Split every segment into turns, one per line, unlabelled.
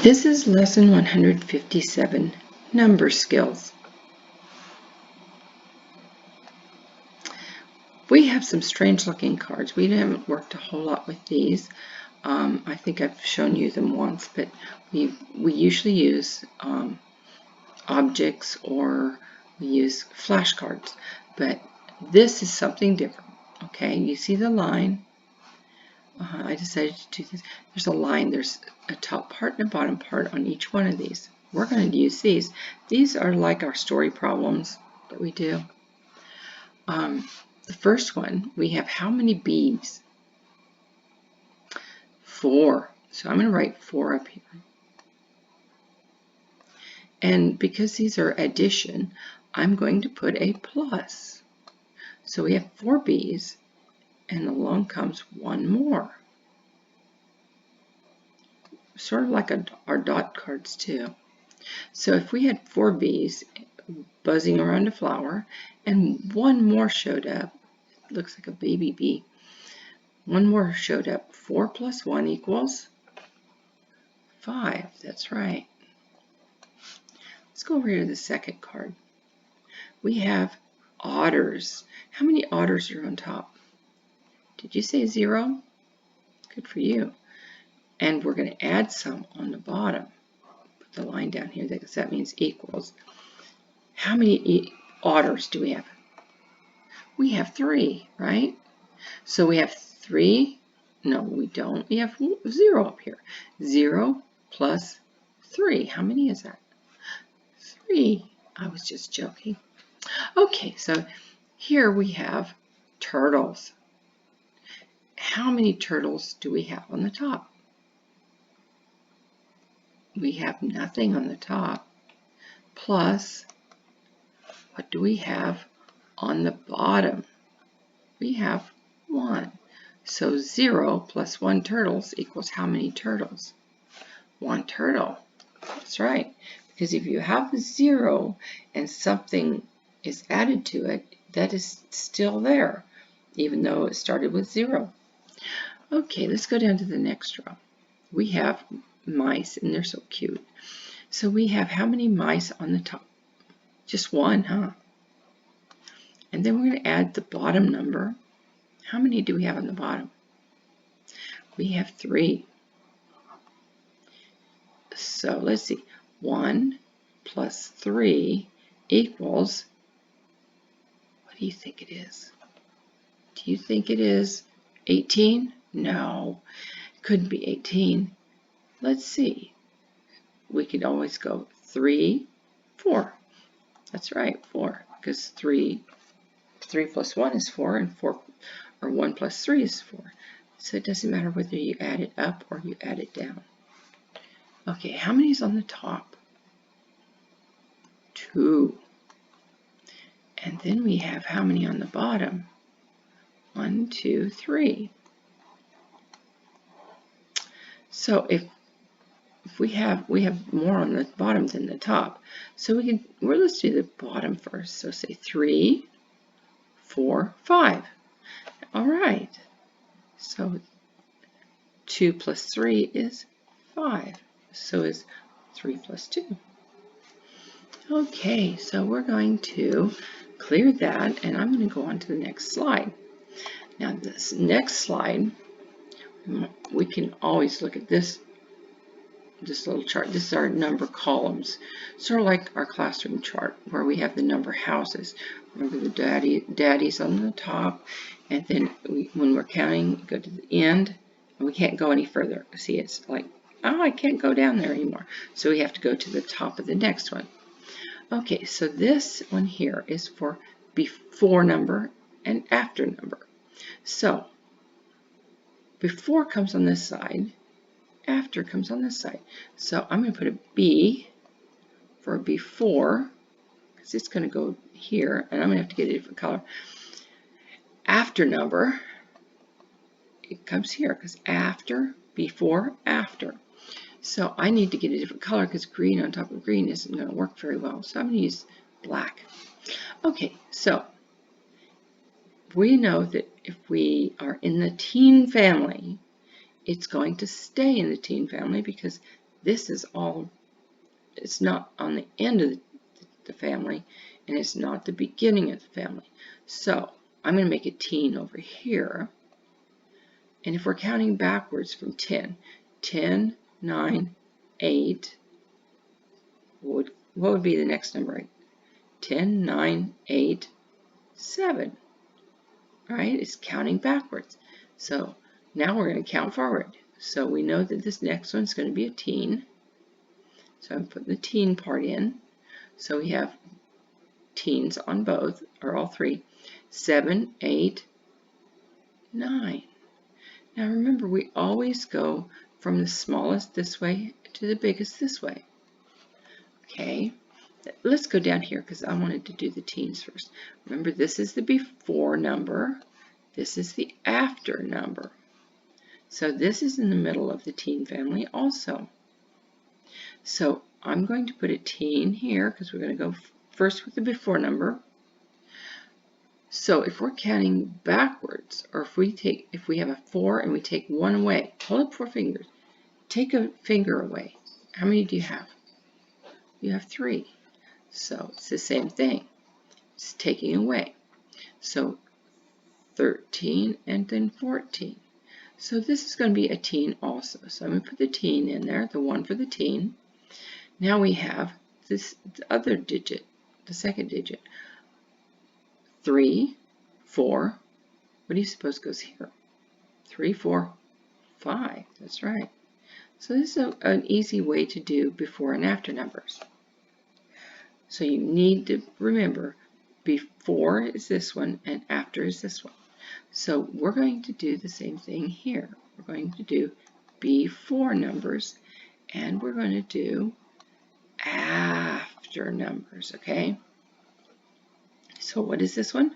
This is lesson 157, number skills. We have some strange looking cards. We haven't worked a whole lot with these. I think I've shown you them once, but we usually use objects or we use flashcards. But this is something different. Okay, you see the line. I decided to do this. There's a line. There's a top part and a bottom part on each one of these. We're going to use these. These are like our story problems that we do. The first one, we have how many bees? 4. So I'm going to write 4 up here. And because these are addition, I'm going to put a plus. So we have 4 bees, and along comes one more. Sort of like our dot cards too. So if we had 4 bees buzzing around a flower, and one more showed up, it looks like a baby bee. One more showed up. 4 plus 1 equals 5. That's right. Let's go over here to the second card. We have otters. How many otters are on top? Did you say 0? Good for you. And we're going to add some on the bottom. Put the line down here because that means equals. How many otters do we have? We have 3, right? So we have 3. No, we don't. We have 0 up here. 0 plus 3. How many is that? 3. I was just joking. Okay, so here we have turtles. How many turtles do we have on the top? We have nothing on the top. Plus, what do we have on the bottom? We have 1. So 0 plus 1 turtles equals how many turtles? 1 turtle. That's right. Because if you have a 0 and something is added to it, that is still there, even though it started with 0. Okay, let's go down to the next row. We have mice, and they're so cute. So we have how many mice on the top? Just 1, huh? And then we're going to add the bottom number. How many do we have on the bottom? We have 3. So let's see. 1 plus 3 equals, what do you think it is? Do you think it is 18? No, it couldn't be 18. Let's see. We could always go 3, 4. That's right, 4, because 3 plus 1 is 4, and 1 plus 3 is 4. So it doesn't matter whether you add it up or you add it down. Okay, how many is on the top? 2. And then we have how many on the bottom? 1, 2, 3. So if we have more on the bottom than the top. So let's do the bottom first. So say 3, 4, 5. All right. So 2 plus 3 is 5. So is 3 plus 2. Okay, so we're going to clear that, and I'm going to go on to the next slide. Now this next slide, we can always look at this little chart. This is our number columns, sort of like our classroom chart where we have the number houses. Remember the daddies on the top, and then when we're counting, go to the end, and we can't go any further. See, it's like, oh, I can't go down there anymore. So we have to go to the top of the next one. Okay, so this one here is for before number and after number. So before comes on this side, after comes on this side. So I'm going to put a B for before, because it's going to go here, and I'm going to have to get a different color. After number, it comes here, because after, before, after. So I need to get a different color because green on top of green isn't going to work very well. So I'm going to use black. Okay, so we know that if we are in the teen family, it's going to stay in the teen family because This is all, it's not on the end of the family, and it's not the beginning of the family. So I'm going to make a teen over here. And if we're counting backwards from 10, 10, 9, 8, what would be the next number? 10, 9, 8, 7. Right? It's counting backwards. So now we're going to count forward. So we know that this next one's going to be a teen. So I'm putting the teen part in. So we have teens on both, or all three. 7, 8, 9. Now remember, we always go from the smallest this way to the biggest this way. Okay, let's go down here because I wanted to do the teens first. Remember, this is the before number. This is the after number. So this is in the middle of the teen family also. So I'm going to put a teen here because we're going to go first with the before number. So if we're counting backwards, or if we have a 4 and we take 1 away, hold up 4 fingers, take a finger away. How many do you have? You have 3. So it's the same thing. It's taking away. So 13 and then 14. So this is going to be a teen also. So I'm going to put the teen in there, the 1 for the teen. Now we have this other digit, the second digit. 3, 4, what do you suppose goes here? 3, 4, 5, that's right. So this is an easy way to do before and after numbers. So you need to remember, before is this one and after is this one. So we're going to do the same thing here. We're going to do before numbers and we're going to do after numbers, okay? So what is this one?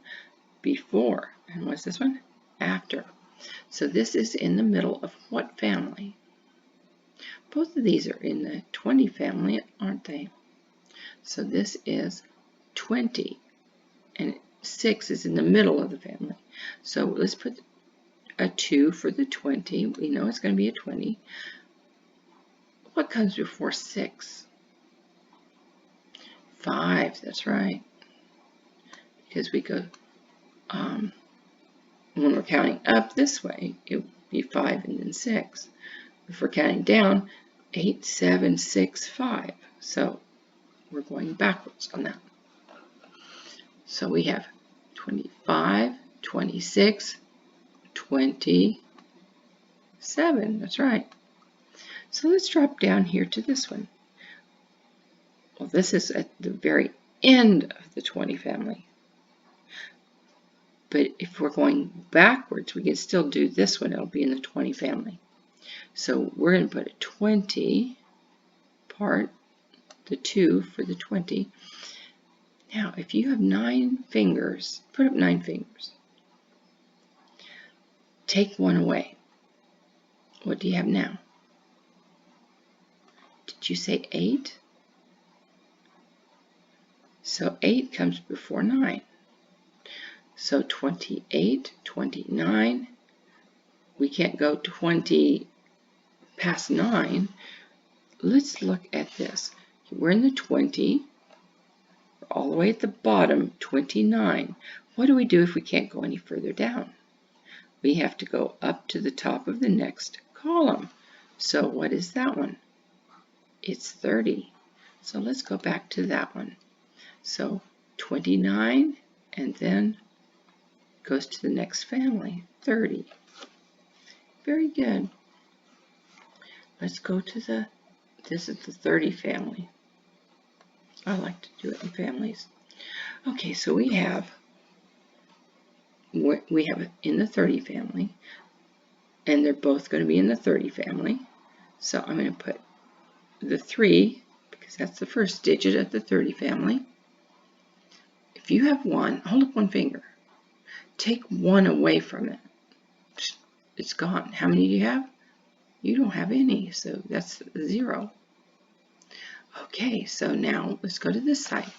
Before. And what's this one? After. So this is in the middle of what family? Both of these are in the 20 family, aren't they? So this is 20. And 6 is in the middle of the family. So let's put a 2 for the 20. We know it's going to be a 20. What comes before 6? 5, that's right. Because we go, when we're counting up this way, it would be 5 and then 6. If we're counting down, 8, 7, 6, 5. So we're going backwards on that. So we have 25, 26, 27. That's right. So let's drop down here to this one. Well, this is at the very end of the 20 family. But if we're going backwards, we can still do this one. It'll be in the 20 family. So we're going to put a 20 part, the 2 for the 20. Now, if you have 9 fingers, put up 9 fingers. Take 1 away. What do you have now? Did you say 8? So 8 comes before 9. So 28, 29, we can't go 20 past 9. Let's look at this. We're in the 20, all the way at the bottom, 29. What do we do if we can't go any further down? We have to go up to the top of the next column. So what is that one? It's 30. So let's go back to that one. So 29 and then goes to the next family, 30. Very good. Let's go to this is the 30 family. I like to do it in families. Okay, so we have in the 30 family, and they're both going to be in the 30 family. So I'm going to put the 3, because that's the first digit of the 30 family. If you have 1, hold up 1 finger. Take 1 away from it. It's gone. How many do you have? You don't have any, so that's 0. Okay, so now let's go to this side.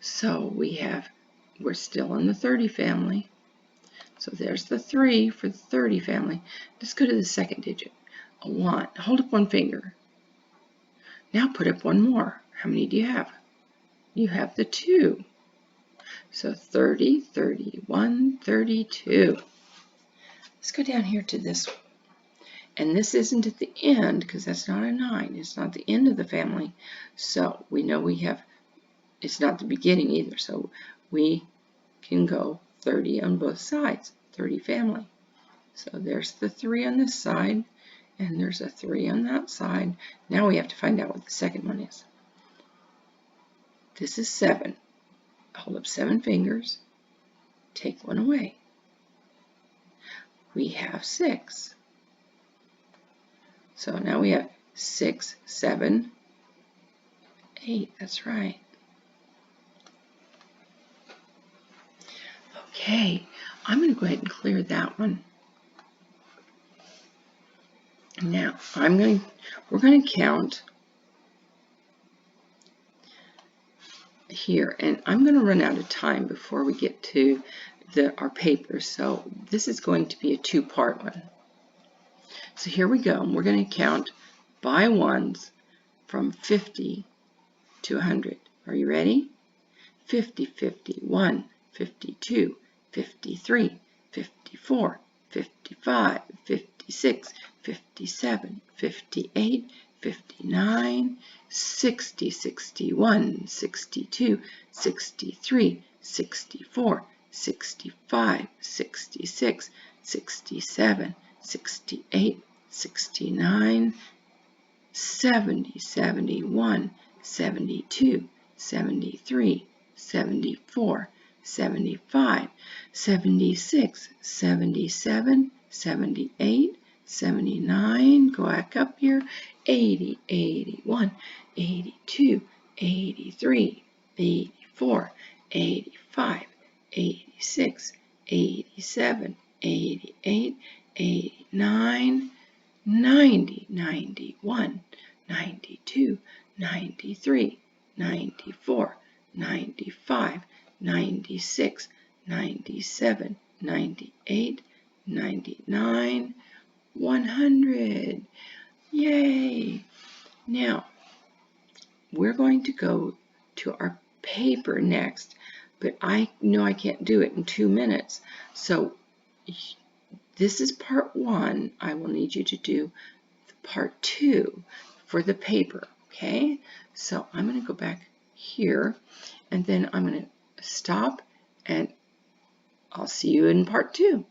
So we're still in the 30 family. So there's the 3 for the 30 family. Let's go to the second digit. A 1. Hold up 1 finger. Now put up one more. How many do you have? You have the 2. So 30, 31, 32. Let's go down here to this one. And this isn't at the end because that's not a 9. It's not the end of the family. So we know we have, it's not the beginning either. So we can go 30 on both sides, 30 family. So there's the 3 on this side, and there's a 3 on that side. Now we have to find out what the second one is. This is 7. Hold up 7 fingers, take one away. We have 6. So now we have 6, 7, 8. That's right. Okay, I'm going to go ahead and clear that one. Now we're going to count here, and I'm going to run out of time before we get to our paper. So this is going to be a 2-part one. So here we go. We're going to count by ones from 50 to 100. Are you ready? 50, 51, 52, 53, 54, 55, 56, 57, 58, 59, 60, 61, 62, 63, 64, 65, 66, 67, 68, 69, 70, 71, 72, 73, 74, 75, 76, 77, 78, 79, go back up here, 80, 81, 82, 83, 84, 85, 86, 87, 88, 89, 90, 91, 92, 93, 94, 95, 96, 97, 98, 99, 100. Yay! Now, we're going to go to our paper next, but I know I can't do it in 2 minutes. So this is part 1. I will need you to do part 2 for the paper, okay? So I'm going to go back here, and then I'm going to stop, and I'll see you in part 2.